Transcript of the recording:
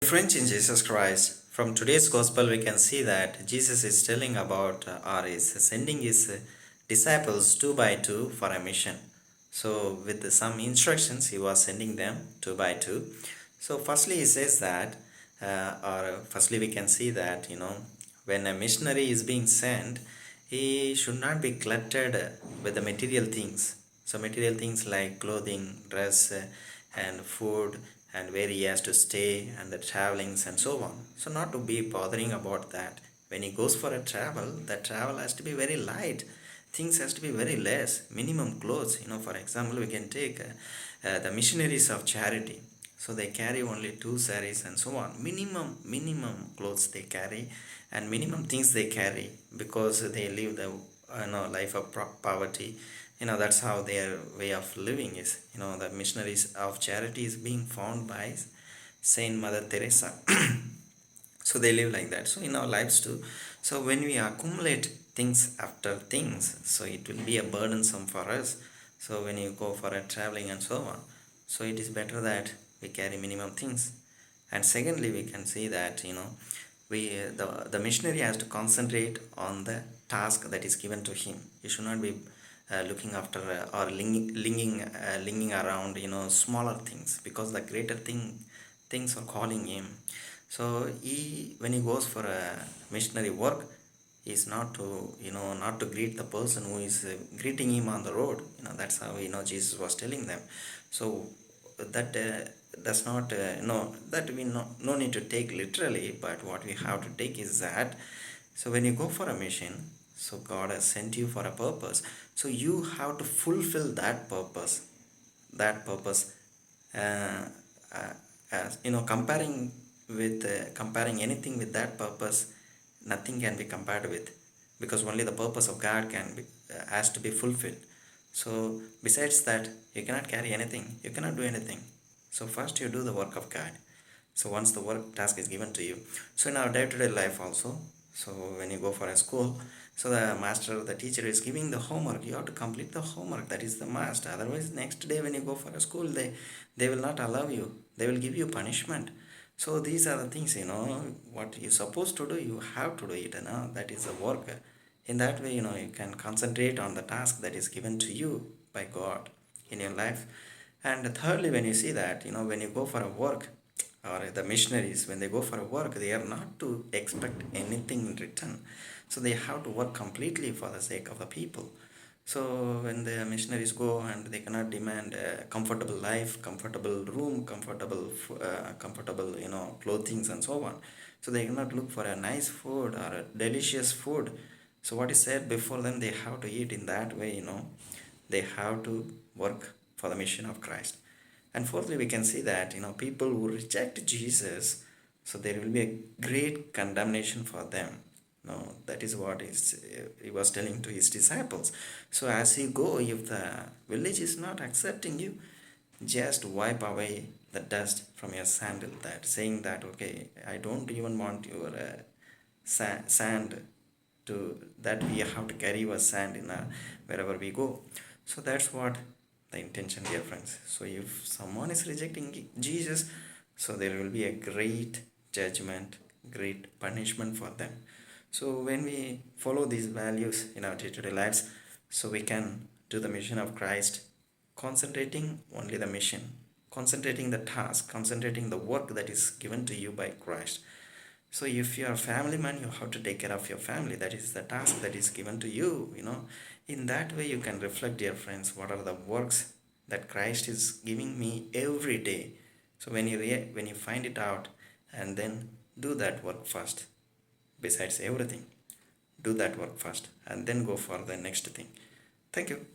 Friends in Jesus Christ, from today's gospel, we can see that Jesus is telling about or is sending his disciples two by two for a mission. So, with some instructions, he was sending them two by two. So, firstly, he says that, firstly, we can see that when a missionary is being sent, he should not be cluttered with the material things. So, material things like clothing, dress, and food, and where he has to stay, and the travelings, and so on. So, not to be bothering about that. When he goes for a travel, that travel has to be very light. Things has to be very less. Minimum clothes. For example, we can take the missionaries of charity. So they carry only two saris and so on. Minimum clothes they carry, and minimum things they carry, because they live the life of poverty. That's how their way of living is. The missionaries of charity is being found by Saint Mother Teresa. So they live like that. So in our lives too, so when we accumulate things after things, so it will be a burdensome for us. So when you go for a traveling and so on, so it is better that we carry minimum things. And secondly, we can see that the missionary has to concentrate on the task that is given to him. He should not be looking after or linging around smaller things, because the greater things are calling him. So when he goes for a missionary work, is not to greet the person who is greeting him on the road. That's how Jesus was telling them. So that does not no that we no need to take literally, but what we have to take is that, so when you go for a mission, so God has sent you for a purpose, so you have to fulfill that purpose. uh, as comparing anything with that purpose, nothing can be compared with, because only the purpose of God has to be fulfilled. So besides that, you cannot carry anything, you cannot do anything. So first you do the work of God. So once the work task is given to you, so in our day-to-day life also, so when you go for a school, so the teacher is giving the homework, you have to complete the homework. That is the must. Otherwise, next day when you go for a school, they will not allow you, they will give you punishment. So these are the things, what you're supposed to do, you have to do it. That is the work. In that way, you can concentrate on the task that is given to you by God in your life. And thirdly, when you see that, when you go for a work, or the missionaries, when they go for a work, they are not to expect anything in return. So they have to work completely for the sake of the people. So when the missionaries go, and they cannot demand a comfortable life, comfortable room, comfortable clothing and so on. So they cannot look for a nice food or a delicious food. So what is said before them, they have to eat in that way. They have to work for the mission of Christ. And fourthly, we can see that people who reject Jesus, so there will be a great condemnation for them. That is what he was telling to his disciples. So as you go, if the village is not accepting you, just wipe away the dust from your sandal. That saying that, okay, I don't even want your sand to that we have to carry our sand in wherever we go. So that's what the intention, dear friends. So if someone is rejecting Jesus, so there will be a great judgment, great punishment for them. So when we follow these values in our day-to-day lives, so we can do the mission of Christ, concentrating only the mission, concentrating the task, concentrating the work that is given to you by Christ. So if you are a family man, you have to take care of your family. That is the task that is given to you. In that way, you can reflect, dear friends, what are the works that Christ is giving me every day. So when you find it out, and then do that work first. Besides everything, do that work first, and then go for the next thing. Thank you.